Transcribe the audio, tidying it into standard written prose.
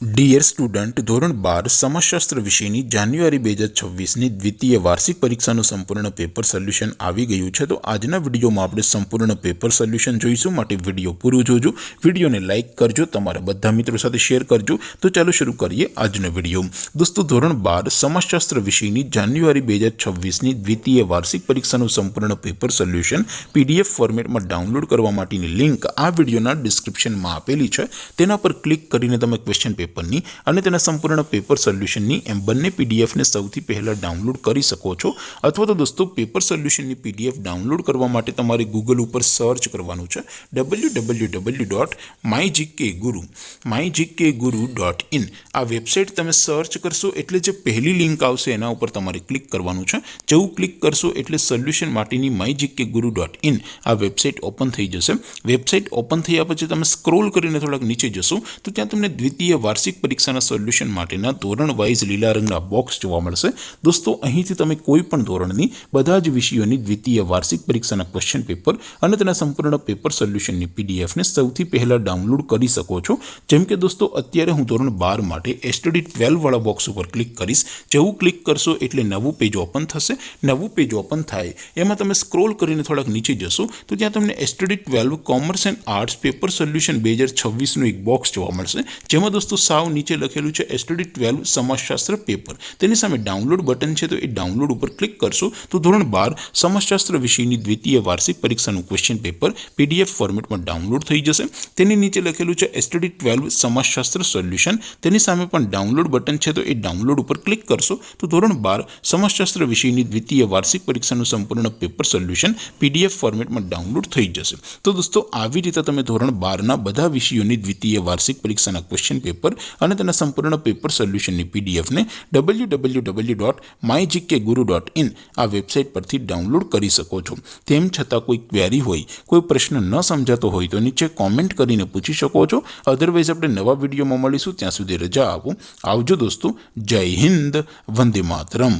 Dear student, ધોરણ 12 સમાજશાસ્ત્ર વિષયની જાન્યુઆરી 2026ની દ્વિતીય વાર્ષિક પરીક્ષાનું સંપૂર્ણ પેપર સોલ્યુશન આવી ગયું છે। તો આજના વિડીયોમાં આપણે સંપૂર્ણ પેપર સોલ્યુશન જોઈશું, માટે વિડીયો પૂરું જોજો, વિડીયોને લાઇક કરજો, તમારા બધા મિત્રો સાથે શેર કરજો। તો ચાલો શરૂ કરીએ આજનો વિડીયો। દોસ્તો, ધોરણ 12 સમાજશાસ્ત્ર વિષયની જાન્યુઆરી 2026ની દ્વિતીય વાર્ષિક પરીક્ષાનું સંપૂર્ણ પેપર સોલ્યુશન PDF ફોર્મેટમાં ડાઉનલોડ કરવા માટેની લિંક આ વિડીયોના ડિસ્ક્રિપ્શનમાં આપેલી છે। તેના પર ક્લિક કરીને તમે ક્વેશ્ચન પેપરની અને તેના સંપૂર્ણ પેપર સોલ્યુશનની એમ બંને PDF ને સૌથી પહેલા ડાઉનલોડ કરી શકો છો। અથવા તો દોસ્તો, પેપર સોલ્યુશનની PDF ડાઉનલોડ કરવા માટે તમારે ગૂગલ ઉપર સર્ચ કરવાનું છે www.mygkguru.in। આ વેબસાઇટ તમે સર્ચ કરશો એટલે જે પહેલી લિંક આવશે એના ઉપર તમારે ક્લિક કરવાનું છે। જેવું ક્લિક કરશો એટલે સોલ્યુશન માટેની mygkguru.in આ વેબસાઇટ ઓપન થઈ જશે। વેબસાઇટ ઓપન થયા પછી તમે સ્ક્રોલ કરીને થોડાક નીચે જશો તો ત્યાં તમને દ્વિતીય વાર્ષિક પરીક્ષાના સોલ્યુશન માટેના ધોરણ વાઇઝ લીલા રંગના બોક્સ જોવા મળશે। દોસ્તો, અહીંથી તમે કોઈ પણ ધોરણની બધા જ વિષયોની દ્વિતીય વાર્ષિક પરીક્ષાના ક્વેશ્ચન પેપર અને તેના સંપૂર્ણ પેપર સોલ્યુશનની PDF ને સૌથી પહેલા ડાઉનલોડ કરી શકો છો। જેમ કે દોસ્તો, અત્યારે હું ધોરણ 12 માટે STD 12 વાળા બોક્સ ઉપર ક્લિક કરીશ। જેવું ક્લિક કરશો એટલે નવું પેજ ઓપન થશે। નવું પેજ ઓપન થાય એમાં તમે સ્ક્રોલ કરીને થોડાક નીચે જશો તો ત્યાં તમને STD 12 commerce and arts paper solution 2026નું એક બોક્સ જોવા મળશે। જેમાં દોસ્તો સાવ નીચે લખેલું છે STD 12 સમાજશાસ્ત્ર પેપર, તેની સામે ડાઉનલોડ બટન છે, તો એ ડાઉનલોડ ઉપર ક્લિક કરશો તો ધોરણ 12 સમાજશાસ્ત્ર વિષયની દ્વિતીય વાર્ષિક પરીક્ષાનું ક્વેશ્ચન પેપર PDF ફોર્મેટમાં ડાઉનલોડ થઈ જશે। તેની નીચે લખેલું છે STD 12 સમાજશાસ્ત્ર સોલ્યુશન, તેની સામે પણ ડાઉનલોડ બટન છે, તો એ ડાઉનલોડ ઉપર ક્લિક કરશો તો ધોરણ 12 સમાજશાસ્ત્ર વિષયની દ્વિતીય વાર્ષિક પરીક્ષાનું સંપૂર્ણ પેપર સોલ્યુશન PDF ફોર્મેટમાં ડાઉનલોડ થઈ જશે। તો દોસ્તો, આવી રીતે તમે ધોરણ 12ના બધા વિષયોની દ્વિતીય વાર્ષિક પરીક્ષાના ક્વેશ્ચન પેપર અને તેના સંપૂર્ણ પેપર સોલ્યુશનની PDF ને www.mygkguru.in આ વેબસાઇટ પરથી ડાઉનલોડ કરી શકો છો। તેમ છતાં કોઈ ક્વેરી હોય, કોઈ પ્રશ્ન ન સમજાતો હોય તો નીચે કોમેન્ટ કરીને પૂછી શકો છો। અધરવાઇઝ આપણે નવા વિડીયોમાં મળીશું, ત્યાં સુધી રજા આપો। આવજો દોસ્તો, જય હિન્દ, વંદે માતરમ।